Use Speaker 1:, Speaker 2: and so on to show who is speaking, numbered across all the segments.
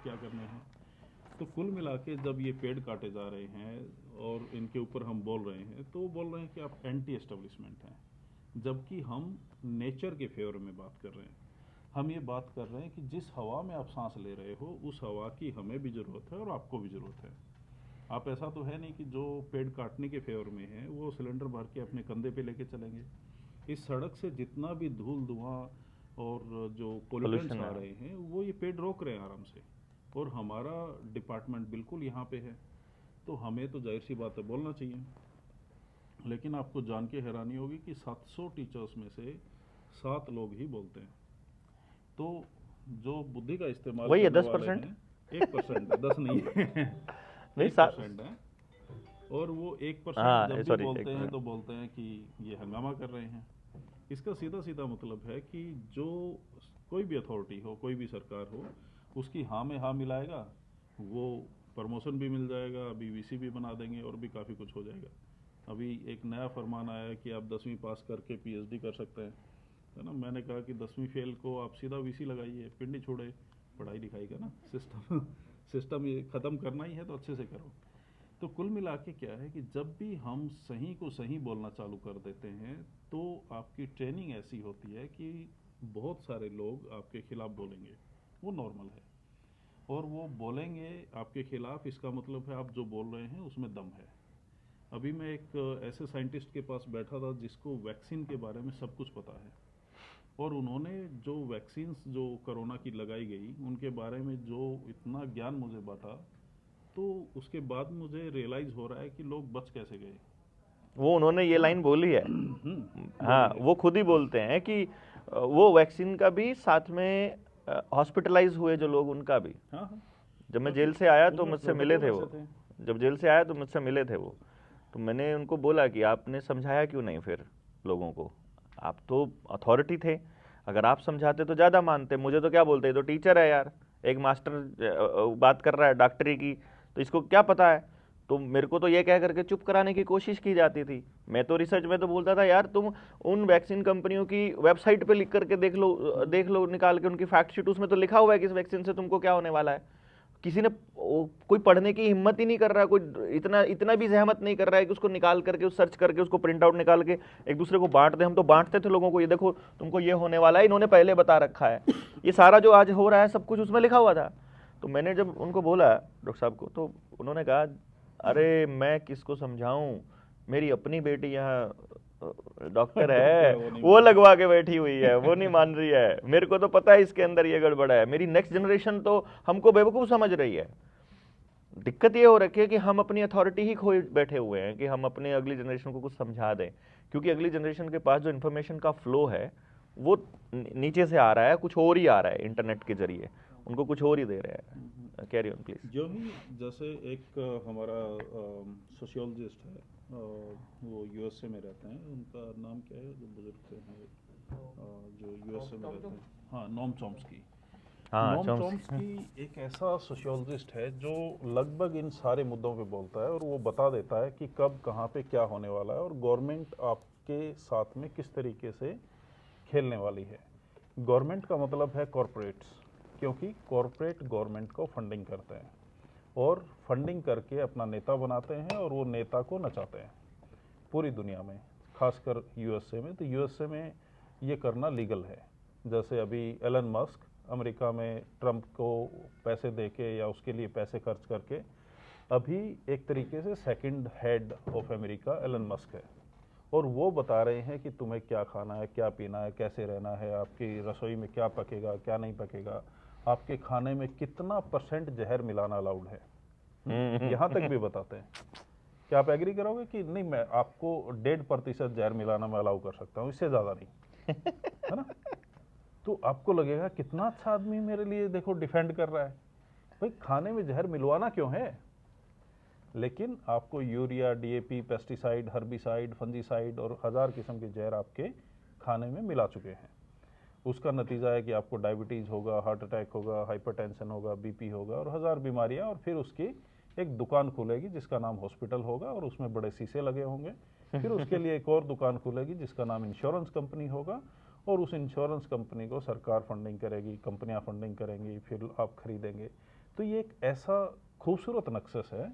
Speaker 1: क्या करने हैं। तो कुल मिला के जब ये पेड़ काटे जा रहे हैं और इनके ऊपर हम बोल रहे हैं तो वो बोल रहे हैं कि आप एंटी एस्टेब्लिशमेंट हैं, जबकि हम नेचर के फेवर में बात कर रहे हैं। हम ये बात कर रहे हैं कि जिस हवा में आप सांस ले रहे हो उस हवा की हमें भी ज़रूरत है और आपको भी ज़रूरत है। आप ऐसा तो है नहीं कि जो पेड़ काटने के फेवर में है वो सिलेंडर भर के अपने कंधे पे लेके चलेंगे। इस सड़क से जितना भी धूल धुआं और जो पोल्यूटेंट्स
Speaker 2: पोल्यूशन
Speaker 1: आ
Speaker 2: है।
Speaker 1: रहे हैं वो ये पेड़ रोक रहे हैं आराम से। और हमारा डिपार्टमेंट बिल्कुल यहाँ पे है, तो हमें तो जाहिर सी बात है बोलना चाहिए। लेकिन आपको जान के हैरानी होगी कि 700 टीचर्स में से 7 लोग ही बोलते हैं। तो जो बुद्धि का इस्तेमाल
Speaker 2: वही है
Speaker 1: करने
Speaker 2: दस
Speaker 1: वाले
Speaker 2: परसेंट
Speaker 1: हैं 1% है, 10 नहीं है।
Speaker 2: नहीं
Speaker 1: एक परसेंट है। और वो 1%
Speaker 2: हाँ
Speaker 1: जब भी
Speaker 2: सॉरी
Speaker 1: बोलते
Speaker 2: एक
Speaker 1: हैं
Speaker 2: मिनट।
Speaker 1: तो बोलते हैं कि ये हंगामा कर रहे हैं। इसका सीधा सीधा मतलब है कि जो कोई भी अथॉरिटी हो, कोई भी सरकार हो, उसकी हाँ में हाँ मिलाएगा, वो प्रमोशन भी मिल जाएगा, अभी वीसी भी बना देंगे और भी काफ़ी कुछ हो जाएगा। अभी एक नया फरमान आया है कि आप 10वीं पास करके पीएचडी कर सकते हैं, है ना। मैंने कहा कि 10वीं फेल को आप सीधा वीसी लगाइए, पिंडी छोड़े पढ़ाई लिखाई का ना सिस्टम। सिस्टम ये ख़त्म करना ही है तो अच्छे से करो। तो कुल मिला के क्या है कि जब भी हम सही को सही बोलना चालू कर देते हैं तो आपकी ट्रेनिंग ऐसी होती है कि बहुत सारे लोग आपके खिलाफ बोलेंगे। वो नॉर्मल है। और वो बोलेंगे आपके खिलाफ, इसका मतलब है आप जो बोल रहे हैं उसमें दम है। अभी मैं एक ऐसे साइंटिस्ट के पास बैठा था जिसको वैक्सीन के बारे में सब कुछ पता है। और उन्होंने जो वैक्सीन जो कोरोना की लगाई गई उनके बारे में जो इतना ज्ञान मुझे बांटा, तो उसके बाद मुझे रियलाइज़ हो रहा है कि लोग बच कैसे गए,
Speaker 2: वो उन्होंने ये
Speaker 1: है ना।
Speaker 2: लाइन बोली है। हाँ
Speaker 1: बोलिए।
Speaker 2: वो खुद ही बोलते हैं कि वो वैक्सीन का भी साथ में हॉस्पिटलाइज हुए जो लोग उनका भी।
Speaker 1: हाँ हाँ।
Speaker 2: जब मैं
Speaker 1: क्योंकि
Speaker 2: जेल से आया तो
Speaker 1: उनमें
Speaker 2: मुझसे मिले
Speaker 1: प्रोटोकॉल
Speaker 2: थे
Speaker 1: ऐसे
Speaker 2: वो।
Speaker 1: थे।
Speaker 2: जब जेल से आया तो मुझसे मिले थे वो। तो मैंने उनको बोला कि आपने समझाया क्यों नहीं फिर लोगों को? आप तो अथॉरिटी थे, अगर आप समझाते तो ज़्यादा मानते। मुझे तो क्या बोलते, ये तो टीचर है यार, एक मास्टर बात कर रहा है डॉक्टरी की, तो इसको क्या पता है? तो मेरे को तो ये कह करके चुप कराने की कोशिश की जाती थी। मैं तो रिसर्च में तो बोलता था यार तुम उन वैक्सीन कंपनियों की वेबसाइट पे लिख करके देख लो निकाल के उनकी फैक्ट शीट, उसमें तो लिखा हुआ है कि इस वैक्सीन से तुमको क्या होने वाला है। किसी ने कोई पढ़ने की हिम्मत ही नहीं कर रहा, कोई इतना इतना भी जहमत नहीं कर रहा है कि उसको निकाल करके उस सर्च करके उसको प्रिंट आउट निकाल के एक दूसरे को बांट दे। हम तो बांटते थे लोगों को, ये देखो तुमको ये होने वाला है, इन्होंने पहले बता रखा है। ये सारा जो आज हो रहा है सब कुछ उसमें लिखा हुआ था। तो मैंने जब उनको बोला डॉक्टर साहब को, तो उन्होंने कहा अरे मैं किसको समझाऊं, मेरी अपनी बेटी यहाँ डॉक्टर
Speaker 1: डॉक्टर
Speaker 2: है,
Speaker 1: है, वो नहीं
Speaker 2: वो
Speaker 1: मान
Speaker 2: लगवा के बैठी हुई है, वो नहीं मान रही है। मेरे को तो पता है इसके अंदर ये गड़बड़ है। मेरी नेक्स्ट जनरेशन तो हमको बेवकूफ़ समझ रही है। दिक्कत ये हो रखी है कि हम अपनी अथॉरिटी ही खोए बैठे हुए हैं कि हम अपने अगली जनरेशन को कुछ समझा दें, क्योंकि अगली जनरेशन के पास जो इन्फॉर्मेशन का फ्लो है वो नीचे से आ रहा है, कुछ और ही आ रहा है इंटरनेट के जरिए, उनको कुछ और ही दे रहे
Speaker 1: है।
Speaker 2: हैं। Carry on please.
Speaker 1: जो ही जैसे एक हमारा सोशियोलॉजिस्ट है, वो यूएसए में रहते हैं, उनका नाम क्या है जो बुजुर्ग थे हैं, जो यूएसए में रहते हैं, हाँ, नोम चॉम्स्की।
Speaker 2: हाँ
Speaker 1: नोम
Speaker 2: चॉम्स्की।
Speaker 1: चॉम्स्की एक ऐसा सोशियोलॉजिस्ट है जो लगभग इन सारे मुद्दों पे बोलता है और वो बता देता है कि कब कहाँ पे क्या होने वाला है और गवर्नमेंट आपके साथ में किस तरीके से खेलने वाली है। गवर्नमेंट का मतलब है कॉरपोरेट्स, क्योंकि कॉरपोरेट गवर्नमेंट को फंडिंग करते हैं और फंडिंग करके अपना नेता बनाते हैं और वो नेता को नचाते हैं पूरी दुनिया में, खासकर यूएसए में। तो यूएसए में ये करना लीगल है। जैसे अभी एलन मस्क अमेरिका में ट्रंप को पैसे देके या उसके लिए पैसे खर्च करके अभी एक तरीके से second head of America Elon Musk है। और वो बता रहे हैं कि तुम्हें क्या खाना है, क्या पीना है, कैसे रहना है, आपकी रसोई में क्या पकेगा, क्या नहीं पकेगा, आपके खाने में कितना % जहर मिलाना अलाउड है। यहाँ तक भी बताते हैं। क्या आप एग्री करोगे कि नहीं, मैं आपको 1.5% जहर मिलाना मैं अलाउ कर सकता हूँ, इससे ज़्यादा नहीं, है ना। तो आपको लगेगा कितना अच्छा आदमी मेरे लिए देखो डिफेंड कर रहा है। भाई खाने में जहर मिलवाना क्यों है? लेकिन आपको urea, DAP, pesticide, herbicide, fungicide और 1000 किस्म के जहर आपके खाने में मिला चुके हैं। उसका नतीजा है कि आपको डायबिटीज़ होगा, हार्ट अटैक होगा, हाइपरटेंशन होगा, बीपी होगा और 1000 बीमारियां। और फिर उसकी एक दुकान खुलेगी जिसका नाम हॉस्पिटल होगा और उसमें बड़े शीशे लगे होंगे। फिर उसके लिए एक और दुकान खुलेगी जिसका नाम इंश्योरेंस कंपनी होगा और उस इंश्योरेंस कंपनी को सरकार फंडिंग करेगी, कंपनियां फंडिंग करेंगी, फिर आप खरीदेंगे। तो ये एक ऐसा खूबसूरत नक्शस है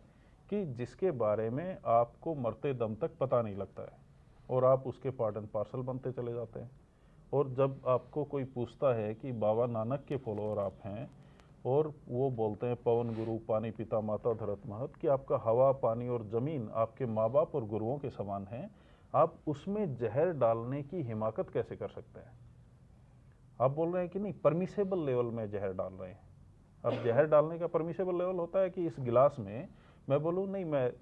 Speaker 1: कि जिसके बारे में आपको मरते दम तक पता नहीं लगता है और आप उसके पार्ट एंड पार्सल बनते चले जाते हैं। और जब आपको कोई पूछता है कि बाबा नानक के फॉलोअर आप हैं और वो बोलते हैं पवन गुरु पानी पिता माता धरत महत, कि आपका हवा पानी और ज़मीन आपके माँ बाप और गुरुओं के समान है, आप उसमें जहर डालने की हिमाकत कैसे कर सकते हैं? आप बोल रहे हैं कि नहीं, परमिसेबल लेवल में जहर डाल रहे हैं। अब जहर डालने का परमिसेबल लेवल होता है कि इस गिलास में मैं बोलूँ नहीं, मैं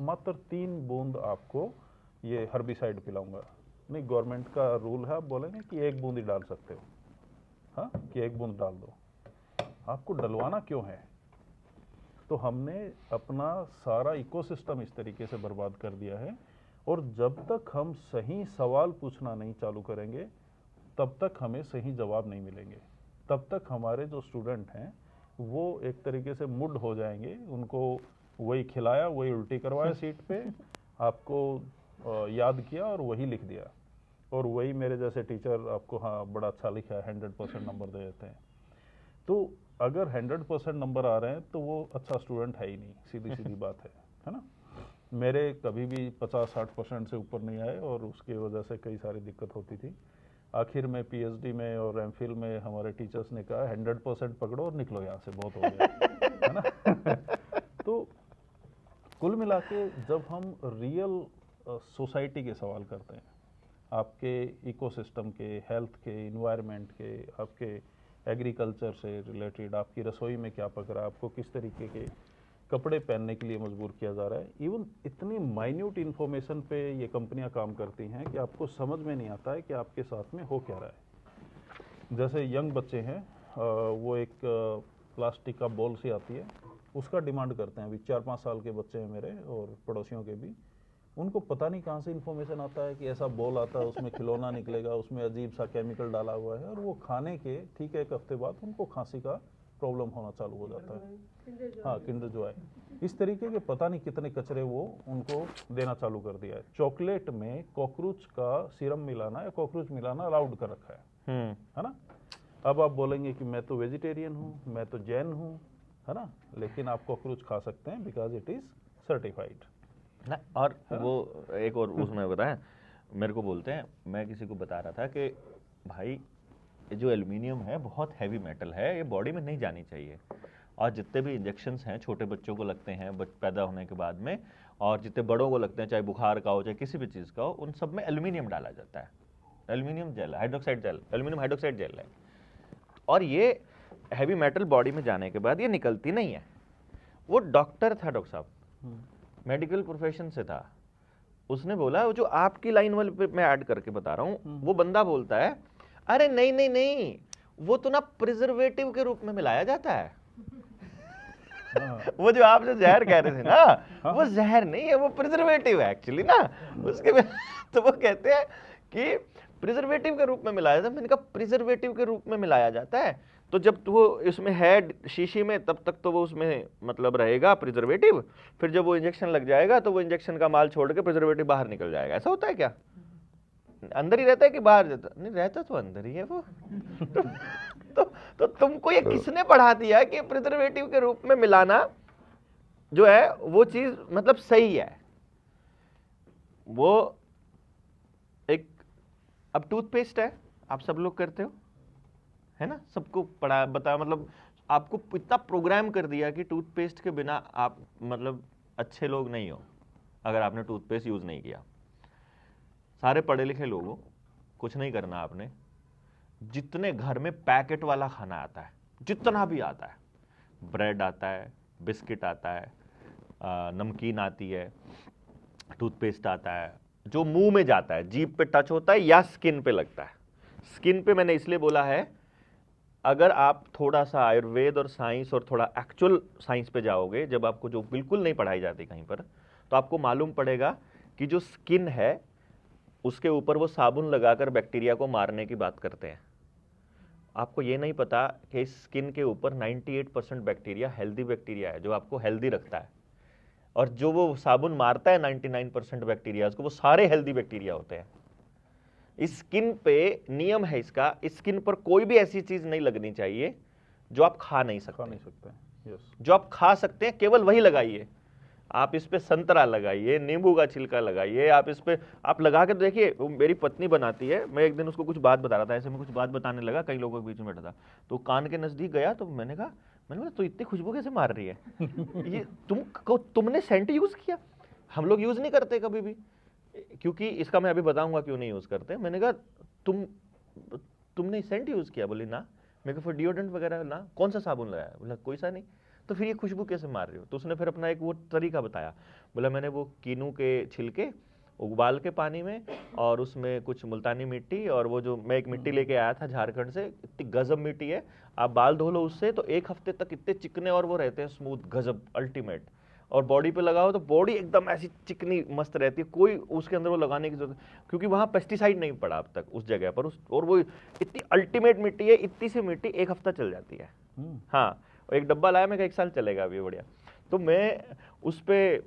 Speaker 1: मात्र 3 बूंद आपको ये हर्बिसाइड पिलाऊंगा। नहीं, गवर्नमेंट का रूल है, आप बोलेंगे कि 1 बूंद ही डाल सकते हो, हाँ, कि 1 बूंद डाल दो। आपको डलवाना क्यों है? तो हमने अपना सारा इकोसिस्टम इस तरीके से बर्बाद कर दिया है। और जब तक हम सही सवाल पूछना नहीं चालू करेंगे तब तक हमें सही जवाब नहीं मिलेंगे। तब तक हमारे जो स्टूडेंट हैं वो एक तरीके से मुड हो जाएंगे, उनको वही खिलाया वही उल्टी करवाया सीट पे, आपको याद किया और वही लिख दिया, और वही मेरे जैसे टीचर आपको हाँ बड़ा अच्छा लिखा है 100% नंबर दे देते हैं। तो अगर 100% नंबर आ रहे हैं तो वो अच्छा स्टूडेंट है ही नहीं, सीधी सीधी बात है ना। मेरे कभी भी 50-60% से ऊपर नहीं आए और उसकी वजह से कई सारी दिक्कत होती थी। आखिर में पीएचडी में और एमफिल में हमारे टीचर्स ने कहा 100% पकड़ो और निकलो यहाँ से, बहुत हो गया है ना। तो कुल मिला के जब हम रियल सोसाइटी के सवाल करते हैं, आपके इकोसिस्टम के, हेल्थ के, इन्वायरमेंट के, आपके एग्रीकल्चर से रिलेटेड, आपकी रसोई में क्या पक रहा है, आपको किस तरीके के कपड़े पहनने के लिए मजबूर किया जा रहा है, इवन इतनी माइन्यूट इन्फॉर्मेशन पे ये कंपनियां काम करती हैं कि आपको समझ में नहीं आता है कि आपके साथ में हो क्या रहा है। जैसे यंग बच्चे हैं, वो एक प्लास्टिक का बॉल सी आती है, उसका डिमांड करते हैं। अभी 4-5 साल के बच्चे हैं मेरे और पड़ोसियों के भी, उनको पता नहीं कहाँ से इन्फॉर्मेशन आता है कि ऐसा बॉल आता है, उसमें खिलौना निकलेगा, उसमें अजीब सा केमिकल डाला हुआ है, और वो खाने के ठीक है 1 हफ्ते बाद उनको खांसी का प्रॉब्लम होना चालू हो जाता है। हाँ, किंडर जॉय, इस तरीके के पता नहीं कितने कचरे वो उनको देना चालू कर दिया है। चॉकलेट में कॉकरोच का सीरम मिलाना या कॉकरोच मिलाना अलाउड कर रखा है ना। अब आप बोलेंगे कि मैं तो वेजिटेरियन हूँ, मैं तो जैन हूँ, है ना, लेकिन आप कॉकरोच खा सकते हैं बिकॉज इट इज सर्टिफाइड
Speaker 2: ना। और वो एक और उसमें बताया, मेरे को बोलते हैं, मैं किसी को बता रहा था कि भाई ये जो एल्युमिनियम है बहुत हैवी मेटल है, ये बॉडी में नहीं जानी चाहिए। और जितने भी इंजेक्शंस हैं छोटे बच्चों को लगते हैं पैदा होने के बाद में, और जितने बड़ों को लगते हैं, चाहे बुखार का हो चाहे किसी भी चीज़ का हो, उन सब में एल्युमिनियम डाला जाता है। Aluminium gel, hydroxide gel, aluminium hydroxide gel है। और ये हैवी मेटल बॉडी में जाने के बाद ये निकलती नहीं है। वो डॉक्टर था, डॉक्टर साहब, मेडिकल प्रोफेशन से था, उसने बोला, वो जो आपकी लाइन वाले पे मैं ऐड करके बता रहा हूँ, वो बंदा बोलता है अरे नहीं नहीं नहीं, वो तो ना प्रिजर्वेटिव के रूप में मिलाया जाता है। वो जो आप जो जहर कह रहे थे ना, वो जहर नहीं है, वो प्रिजर्वेटिव है एक्चुअली ना उसके में। तो वो कहते हैं कि प्रिजर्वेटिव के रूप में मिलाया जाता है। मैंने कहा प्रिजर्वेटिव के रूप में मिलाया जाता है, तो जब वो इसमें है शीशी में तब तक तो वो उसमें मतलब रहेगा प्रिजर्वेटिव, फिर जब वो इंजेक्शन लग जाएगा तो वो इंजेक्शन का माल छोड़ के प्रिजर्वेटिव बाहर निकल जाएगा। ऐसा होता है क्या? अंदर ही रहता है कि बाहर जाता? नहीं, रहता तो अंदर ही है वो। तो तुमको ये किसने पढ़ा दिया कि प्रिजर्वेटिव के रूप में मिलाना जो है वो चीज मतलब सही है? वो एक, अब टूथपेस्ट है, आप सब लोग करते हो, है ना, सबको पढ़ा बता, मतलब आपको इतना प्रोग्राम कर दिया कि टूथपेस्ट के बिना आप मतलब अच्छे लोग नहीं हो अगर आपने टूथपेस्ट यूज नहीं किया। सारे पढ़े लिखे लोगों, कुछ नहीं करना आपने, जितने घर में पैकेट वाला खाना आता है, जितना भी आता है, ब्रेड आता है, बिस्किट आता है, नमकीन आती है, टूथपेस्ट आता है, जो मुंह में जाता है, जीभ पे टच होता है या स्किन पे लगता है। स्किन पे मैंने इसलिए बोला है, अगर आप थोड़ा सा आयुर्वेद और साइंस और थोड़ा एक्चुअल साइंस पे जाओगे, जब आपको जो बिल्कुल नहीं पढ़ाई जाती कहीं पर, तो आपको मालूम पड़ेगा कि जो स्किन है उसके ऊपर वो साबुन लगाकर बैक्टीरिया को मारने की बात करते हैं। आपको ये नहीं पता कि स्किन के ऊपर 98% बैक्टीरिया हेल्दी बैक्टीरिया है जो आपको हेल्दी रखता है, और जो वो साबुन मारता है 99% बैक्टीरिया को, वो सारे हेल्दी बैक्टीरिया होते हैं। स्किन पे नियम है इसका, स्किन पर कोई भी ऐसी चीज नहीं लगनी चाहिए जो आप खा नहीं सकते।
Speaker 1: यस,
Speaker 2: जो आप खा सकते हैं केवल वही लगाइए। आप इस पे संतरा लगाइए, नींबू का छिलका लगाइए, आप इस पे आप लगा के देखिए। वो मेरी पत्नी बनाती है, मैं एक दिन उसको कुछ बात बता रहा था, ऐसे में कुछ बात बताने लगा, कई लोगों के बीच में बैठा था, तो कान के नजदीक गया, तो मैंने कहा तू इतनी खुशबू कैसे मार रही है? ये तुमने सेंट यूज किया? हम लोग यूज नहीं करते कभी भी, क्योंकि इसका मैं अभी बताऊंगा क्यों नहीं यूज करते। मैंने कहा तुमने सेंट यूज किया? बोली ना। मैं कहा फिर डिओड्रेंट वगैरह ना? कौन सा साबुन लगाया? बोला कोई सा नहीं। तो फिर ये खुशबू कैसे मार रही हो? तो उसने फिर अपना एक वो तरीका बताया। बोला मैंने वो कीनू के छिलके उबाल के पानी में, और उसमें कुछ मुल्तानी मिट्टी, और वो जो मैं एक मिट्टी लेके आया था झारखंड से, इतनी गजब मिट्टी है, आप बाल धो लो उससे तो 1 हफ्ते तक इतने चिकने और वो रहते हैं स्मूथ, गजब अल्टीमेट। और बॉडी पे लगाओ तो बॉडी एकदम ऐसी चिकनी मस्त रहती है, कोई उसके अंदर वो लगाने की जरूरत, क्योंकि वहाँ पेस्टिसाइड नहीं पड़ा अब तक उस जगह पर, और वो इतनी अल्टीमेट मिट्टी है, इतनी सी मिट्टी 1 हफ्ता चल जाती है। हाँ, और एक डब्बा लाया, मैं 1 साल चलेगा अभी, बढ़िया। तो मैं उस पर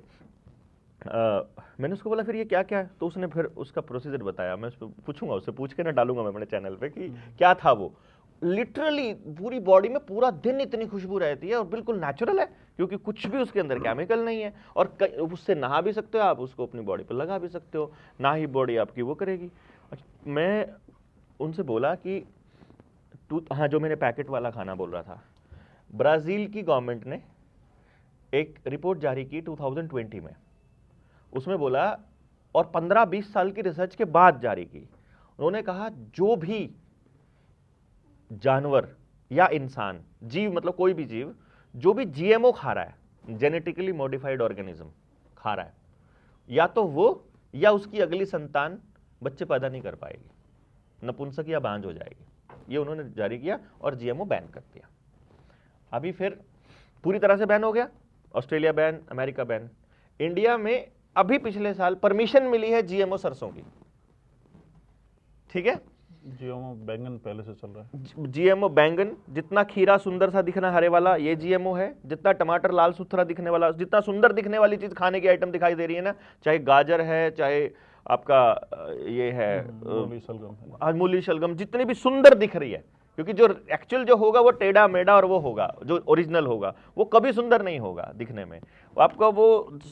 Speaker 2: मैंने उसको बोला फिर ये क्या क्या है? तो उसने फिर उसका प्रोसीजर बताया। मैं उस पर पूछूंगा, उससे पूछ के ना डालूंगा मैं अपने चैनल पे कि क्या था वो। लिटरली पूरी बॉडी में पूरा दिन इतनी खुशबू रहती है, और बिल्कुल नेचुरल है, क्योंकि कुछ भी उसके अंदर केमिकल नहीं है, और उससे नहा भी सकते हो आप, उसको अपनी बॉडी पर लगा भी सकते हो, ना ही बॉडी आपकी वो करेगी। मैं उनसे बोला कि हाँ, जो मैंने पैकेट वाला खाना बोल रहा था, ब्राज़ील की गवर्नमेंट ने एक रिपोर्ट जारी की 2020 में, उसमें बोला, और 15-20 साल की रिसर्च के बाद जारी की, उन्होंने कहा जो भी जानवर या इंसान, जीव मतलब कोई भी जीव, जो भी जीएमओ खा रहा है, जेनेटिकली मॉडिफाइड ऑर्गेनिज्म खा रहा है, या तो वो या उसकी अगली संतान बच्चे पैदा नहीं कर पाएगी, नपुंसक या बांझ हो जाएगी। ये उन्होंने जारी किया और जीएमओ बैन कर दिया। अभी फिर पूरी तरह से बैन हो गया, Australia ban, America ban. India में अभी पिछले साल परमिशन मिली है जीएमओ सरसों की, ठीक है?
Speaker 1: जीएमओ बैंगन पहले से चल रहा है।
Speaker 2: जीएमओ बैंगन, जितना खीरा सुंदर सा दिखना हरे वाला, ये जीएमओ है। जितना टमाटर लाल सुथरा दिखने वाला, जितना सुंदर दिखने वाली चीज खाने की आइटम दिखाई दे रही है ना, चाहे गाजर है, चाहे आपका ये है
Speaker 1: मूली शलगम है।
Speaker 2: आज मूली शलगम, जितनी भी सुंदर दिख रही है, क्योंकि जो एक्चुअल जो होगा वो टेढ़ा मेढ़ा और वो होगा, जो ओरिजिनल होगा वो कभी सुंदर नहीं होगा दिखने में। आपको वो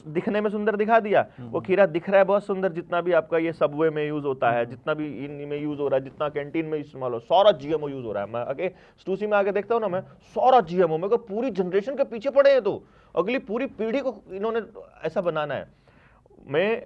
Speaker 2: दिखने में सुंदर दिखा दिया, वो खीरा दिख रहा है बहुत सुंदर, जितना भी आपका ये सबवे में यूज होता है, जितना भी इनमें यूज हो रहा है, जितना कैंटीन में इस्तेमाल हो, सारा जीएमओ यूज हो रहा है। मैं आगे स्टूसी में आगे देखता हूँ ना, मैं सारा जीएमओ, मेरे को पूरी जनरेशन के पीछे पड़े हैं, तो अगली पूरी पीढ़ी को इन्होंने ऐसा बनाना है। मैं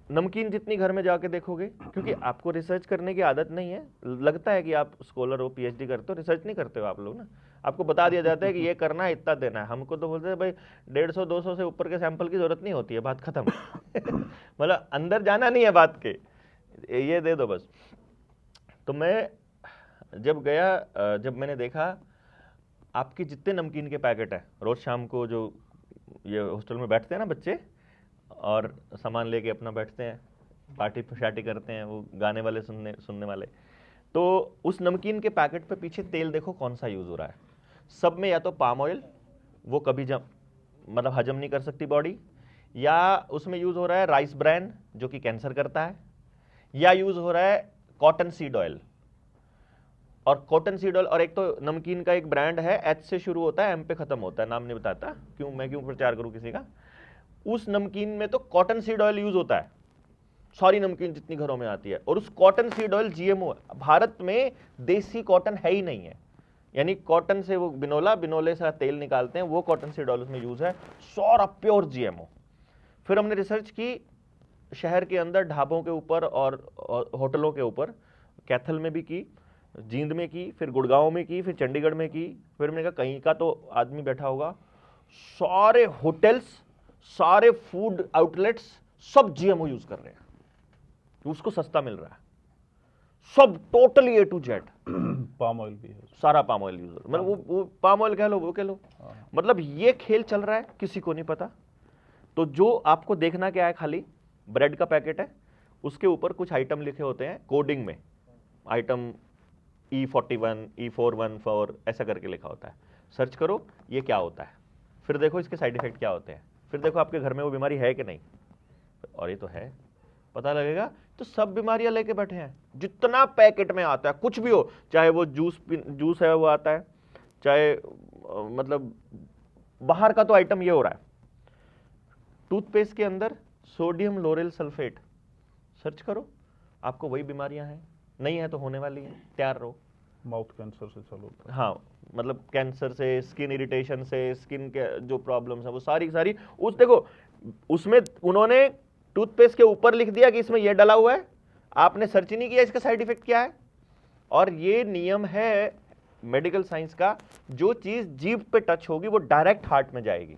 Speaker 2: नमकीन जितनी घर में जाके देखोगे, क्योंकि आपको रिसर्च करने की आदत नहीं है, लगता है कि आप स्कॉलर हो, पीएचडी करते हो, रिसर्च नहीं करते हो आप लोग ना, आपको बता दिया जाता है कि ये करना है, इतना देना है। हमको तो बोलते हैं भाई 150-200 से ऊपर के सैंपल की जरूरत नहीं होती है, बात खत्म। मतलब अंदर जाना नहीं है बात के, ये दे दो बस। तो मैं जब गया, जब मैंने देखा आपके जितने नमकीन के पैकेट हैं, रोज शाम को जो ये हॉस्टल में बैठते हैं ना बच्चे, और सामान लेके अपना बैठते हैं, पार्टी शार्टी करते हैं, वो गाने वाले सुनने वाले, तो उस नमकीन के पैकेट पे पीछे तेल देखो कौन सा यूज हो रहा है। सब में या तो पाम ऑयल, वो कभी मतलब हजम नहीं कर सकती बॉडी, या उसमें यूज हो रहा है राइस ब्रैन जो कि कैंसर करता है, या यूज हो रहा है कॉटन सीड ऑयल। और कॉटन सीड ऑयल, और एक तो नमकीन का एक ब्रांड है, एच से शुरू होता है, एम पे खत्म होता है, नाम नहीं बताता, मैं क्यों प्रचार करूं किसी का। उस नमकीन में तो कॉटन सीड ऑयल यूज होता है, सारी नमकीन जितनी घरों में आती है, और उस cotton seed oil GMO. Bharat में देसी कॉटन है ही नहीं है, यानी कॉटन से वो बिनोले से तेल निकालते हैं, वो कॉटन सीड ऑयल उसमें यूज है, सारा प्योर जीएमओ। फिर हमने रिसर्च की शहर के अंदर ढाबों के ऊपर और होटलों के ऊपर, कैथल में भी की, जींद में की, फिर गुड़गांव में की, फिर चंडीगढ़ में की। फिर मैंने कहा कहीं का तो आदमी बैठा होगा, सारे होटल्स, सारे फूड आउटलेट्स सब जीएमओ यूज कर रहे हैं, उसको सस्ता मिल रहा है, सब totally A to Z।
Speaker 1: Palm oil भी है,
Speaker 2: सारा पाम ऑयल यूज, मतलब वो पाम ऑयल कह लो, वो कह लो, मतलब ये खेल चल रहा है, किसी को नहीं पता। तो जो आपको देखना क्या है, खाली ब्रेड का पैकेट है, उसके ऊपर कुछ आइटम लिखे होते हैं कोडिंग में, आइटम E41, E414 ऐसा करके लिखा होता है। सर्च करो ये क्या होता है, फिर देखो इसके साइड इफेक्ट क्या होते हैं, फिर देखो आपके घर में वो बीमारी है कि नहीं, और ये तो है, पता लगेगा। तो सब बीमारियां लेके बैठे हैं, जितना पैकेट में आता है कुछ भी हो, चाहे वो जूस है वो आता है, चाहे मतलब बाहर का तो आइटम ये हो रहा है, टूथपेस्ट के अंदर सोडियम लोरेल सल्फेट, सर्च करो, आपको वही बीमारियां हैं, नहीं है तो होने वाली है, तैयार रहो।
Speaker 1: माउथ कैंसर से चालू होता है।
Speaker 2: हाँ, मतलब कैंसर से, स्किन इरिटेशन से, स्किन के जो प्रॉब्लम्स है वो सारी सारी, उस देखो उसमें उन्होंने टूथपेस्ट के ऊपर लिख दिया कि इसमें ये डला हुआ है, आपने सर्च ही नहीं किया इसका साइड इफेक्ट क्या है। और ये नियम है मेडिकल साइंस का, जो चीज जीभ पे टच होगी वो डायरेक्ट हार्ट में जाएगी।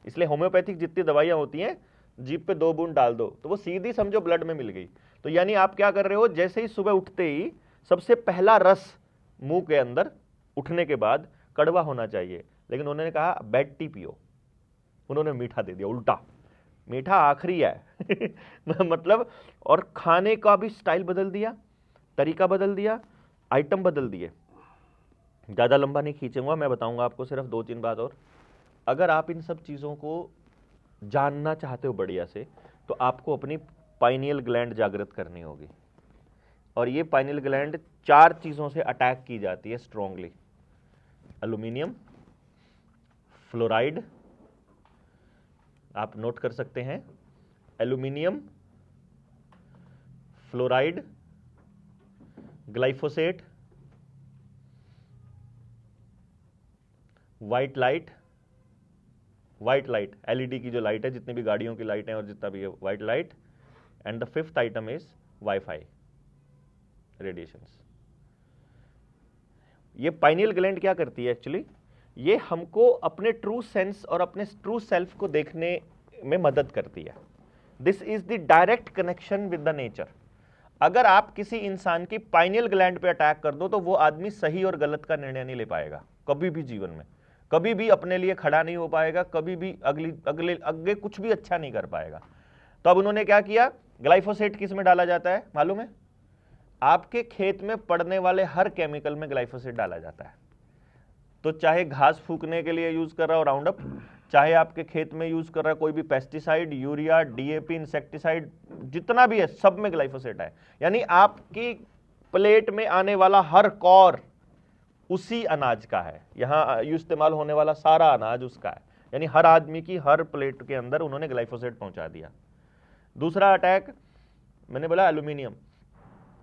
Speaker 2: इसलिए होम्योपैथिक जितनी दवाइयां होती हैं, जीभ पे 2 बूंद डाल दो तो वो सीधी समझो ब्लड में मिल गई। तो यानी आप क्या कर रहे हो, जैसे ही सुबह उठते ही सबसे पहला रस मुंह के अंदर उठने के बाद कड़वा होना चाहिए, लेकिन उन्होंने कहा बेड टी पियो, उन्होंने मीठा दे दिया उल्टा, मीठा आखिरी है मतलब, और खाने का भी स्टाइल बदल दिया, तरीका बदल दिया, आइटम बदल दिए। ज़्यादा लंबा नहीं खींचूंगा, मैं बताऊंगा आपको सिर्फ 2-3 बात और। अगर आप इन सब चीज़ों को जानना चाहते हो बढ़िया से, तो आपको अपनी पाइनियल ग्लैंड जागृत करनी होगी। और ये पाइनियल ग्लैंड 4 चीज़ों से अटैक की जाती है स्ट्रांगली, एल्यूमिनियम, फ्लोराइड, आप नोट कर सकते हैं, aluminium, fluoride, glyphosate, white light, LED की जो लाइट है, जितनी भी गाड़ियों की लाइट है और जितना भी है white light, and the 5th item is wifi radiations. ये पाइनियल ग्लैंड क्या करती है एक्चुअली, ये हमको अपने ट्रू सेंस और अपने ट्रू सेल्फ को देखने में मदद करती है। This is the direct connection with the nature. अगर आप किसी इंसान की पाइनियल ग्लैंड पे अटैक कर दो तो वो आदमी सही और गलत का निर्णय नहीं ले पाएगा कभी भी जीवन में, कभी भी अपने लिए खड़ा नहीं हो पाएगा, कभी भी अगले कुछ भी अच्छा नहीं कर पाएगा। तो अब उन्होंने क्या किया, ग्लाइफोसेट किस में डाला जाता है मालूम है, आपके खेत में पड़ने वाले हर केमिकल में ग्लाइफोसेट डाला जाता है। तो चाहे घास फूकने के लिए यूज कर रहा हो राउंड अप, चाहे आपके खेत में यूज कर रहा है कोई भी पेस्टिसाइड, यूरिया, डीएपी, इंसेक्टिसाइड, जितना भी है सब में ग्लाइफोसेट है। यानी आपकी प्लेट में आने वाला हर कौर उसी अनाज का है, यहां इस्तेमाल होने वाला सारा अनाज उसका है। यानी हर आदमी की हर प्लेट के अंदर उन्होंने ग्लाइफोसेट पहुंचा दिया। दूसरा अटैक मैंने बोला एल्यूमिनियम,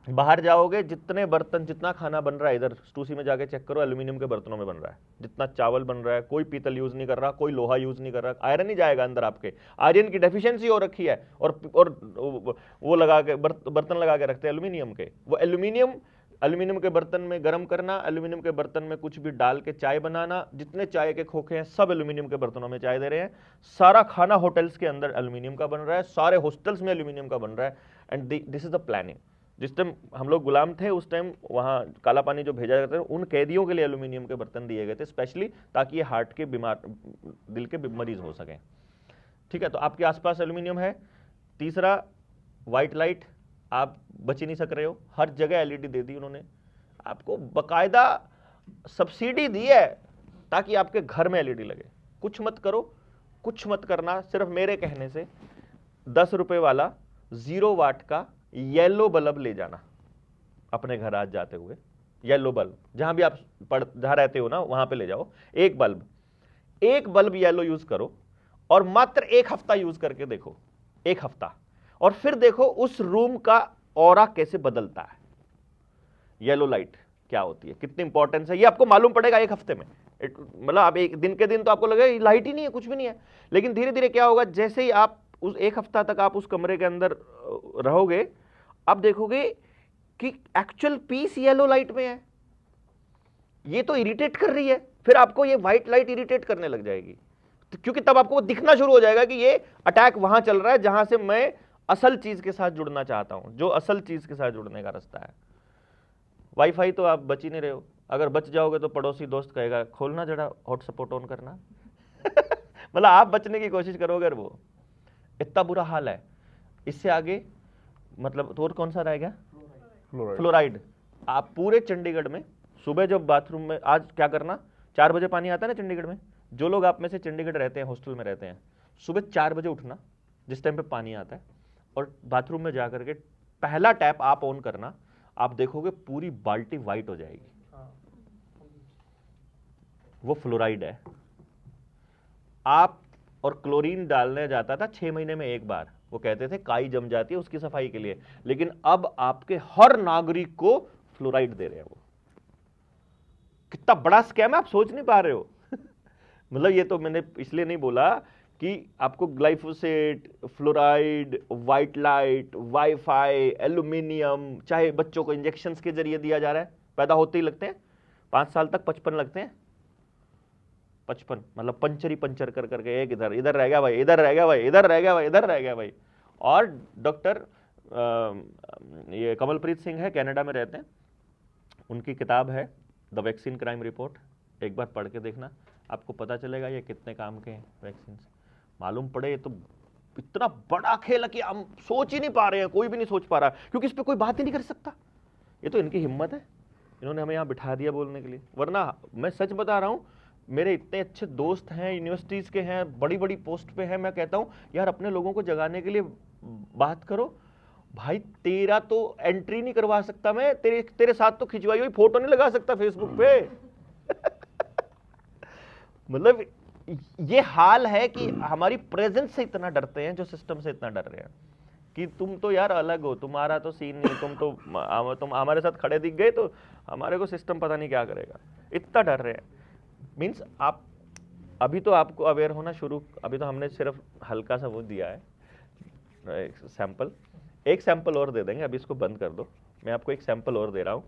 Speaker 2: बाहर जाओगे जितने बर्तन, जितना खाना बन रहा है, इधर स्टूसी में जाके चेक करो, एल्यूमिनियम के बर्तनों में बन रहा है। जितना चावल बन रहा है, कोई पीतल यूज नहीं कर रहा, कोई लोहा यूज नहीं कर रहा, आयरन ही जाएगा अंदर, आपके आयरन की डेफिशिएंसी हो रखी है। और वो लगा के बर्तन लगा के रखते हैं एल्यूमिनियम के, वो एल्यूमिनियम के बर्तन में गर्म करना, एल्यूमिनियम के बर्तन में कुछ भी डाल के चाय बनाना, जितने चाय के खोखे हैं सब एल्यूमिनियम के बर्तनों में चाय दे रहे हैं। सारा खाना होटल्स के अंदर एल्यूमिनियम का बन रहा है, सारे हॉस्टल्स में एल्यूमिनियम का बन रहा है। And this is the planning. जिस टाइम हम लोग गुलाम थे उस टाइम वहाँ काला पानी जो भेजा जाता है, उन कैदियों के लिए एल्यूमिनियम के बर्तन दिए गए थे स्पेशली, ताकि ये हार्ट के बीमार, दिल के मरीज हो सकें। ठीक है, तो आपके आसपास एल्यूमिनियम है। तीसरा वाइट लाइट, आप बच ही नहीं सक रहे हो, हर जगह एलईडी दे दी उन्होंने, आपको बकायदा सब्सिडी दी है ताकि आपके घर में एलईडी लगे। कुछ मत करो, कुछ मत करना, सिर्फ मेरे कहने से 10 रुपए वाला 0 वाट का येलो बल्ब ले जाना अपने घर आज जाते हुए। येलो बल्ब जहां भी आप जहां रहते हो ना वहां पे ले जाओ, एक बल्ब येलो यूज करो और मात्र 1 हफ्ता यूज करके देखो, 1 हफ्ता, और फिर देखो उस रूम का ऑरा कैसे बदलता है। येलो लाइट क्या होती है, कितनी इंपॉर्टेंस है, ये आपको मालूम पड़ेगा 1 हफ्ते में। मतलब आप एक दिन के दिन तो आपको लगेगा लाइट ही नहीं है, कुछ भी नहीं है, लेकिन धीरे धीरे क्या होगा, जैसे ही आप उस 1 हफ्ता तक आप उस कमरे के अंदर रहोगे, आप देखोगे कि एक्चुअल पीस येलो लाइट में है। ये तो इरिटेट कर रही है, फिर आपको ये व्हाइट लाइट इरिटेट करने लग जाएगी, क्योंकि तब आपको दिखना शुरू हो जाएगा कि ये अटैक वहां चल रहा है जहां से मैं असल चीज के साथ जुड़ना चाहता हूं, जो असल चीज के साथ जुड़ने का रास्ता है। वाईफाई तो आप बच ही नहीं रहे हो, अगर बच जाओगे तो पड़ोसी दोस्त कहेगा खोलना जरा हॉटस्पॉट ऑन करना मतलब आप बचने की कोशिश करोगे, वो इतना बुरा हाल है। इससे आगे मतलब तो और कौन सा रह गया, फ्लोराइड। आप पूरे चंडीगढ़ में सुबह जब बाथरूम में, आज क्या करना, 4 बजे पानी आता है ना चंडीगढ़ में, जो लोग आप में से चंडीगढ़ रहते हैं, हॉस्टल में रहते हैं, सुबह 4 बजे उठना जिस टाइम पे पानी आता है, और बाथरूम में जाकर के पहला टैप आप ऑन करना, आप देखोगे पूरी बाल्टी वाइट हो जाएगी। वो फ्लोराइड है। आप और क्लोरीन डालने जाता था 6 महीने में एक बार, वो कहते थे काई जम जाती है उसकी सफाई के लिए, लेकिन अब आपके हर नागरिक को फ्लोराइड दे रहे हैं। वो कितना बड़ा स्कैम है, आप सोच नहीं पा रहे हो। मतलब ये तो मैंने इसलिए नहीं बोला कि आपको glyphosate, fluoride, white light, wifi, aluminium, चाहे बच्चों को इंजेक्शंस के जरिए दिया जा रहा है, पैदा होते ही लगते हैं, 5 साल तक 55 लगते हैं। 55 मतलब पंचर कर करके, एक इधर रह गया भाई, इधर रह गया भाई, इधर रह गया भाई, इधर रह गया भाई। और डॉक्टर ये कमलप्रीत सिंह है, कनाडा में रहते हैं, उनकी किताब है द वैक्सीन क्राइम रिपोर्ट, एक बार पढ़ के देखना, आपको पता चलेगा ये कितने काम के हैं वैक्सीन। मालूम पड़े ये तो इतना बड़ा खेल है कि हम सोच ही नहीं पा रहे हैं, कोई भी नहीं सोच पा रहा, क्योंकि इस पर कोई बात ही नहीं कर सकता। ये तो इनकी हिम्मत है, इन्होंने हमें यहाँ बिठा दिया बोलने के लिए। वरना मैं सच बता रहा हूँ, मेरे इतने अच्छे दोस्त हैं, यूनिवर्सिटीज़ के हैं, बड़ी बड़ी पोस्ट पे हैं, मैं कहता हूँ यार अपने लोगों को जगाने के लिए बात करो। भाई तेरा तो एंट्री नहीं करवा सकता मैं, तेरे साथ तो खिंचवाई हुई फोटो नहीं लगा सकता फेसबुक पे। मतलब ये हाल है कि हमारी प्रेजेंस से इतना डरते हैं, जो सिस्टम से इतना डर रहे हैं कि तुम तो यार अलग हो, तुम्हारा तो सीन नहीं, तुम हमारे साथ खड़े दिख गए तो हमारे को सिस्टम पता नहीं क्या करेगा, इतना डर रहे हैं। मीन्स आप अभी तो आपको अवेयर होना शुरू, अभी तो हमने सिर्फ हल्का सा वो दिया है सैंपल, एक सैंपल और दे देंगे, अभी इसको बंद कर दो, मैं आपको एक सैंपल और दे रहा हूँ।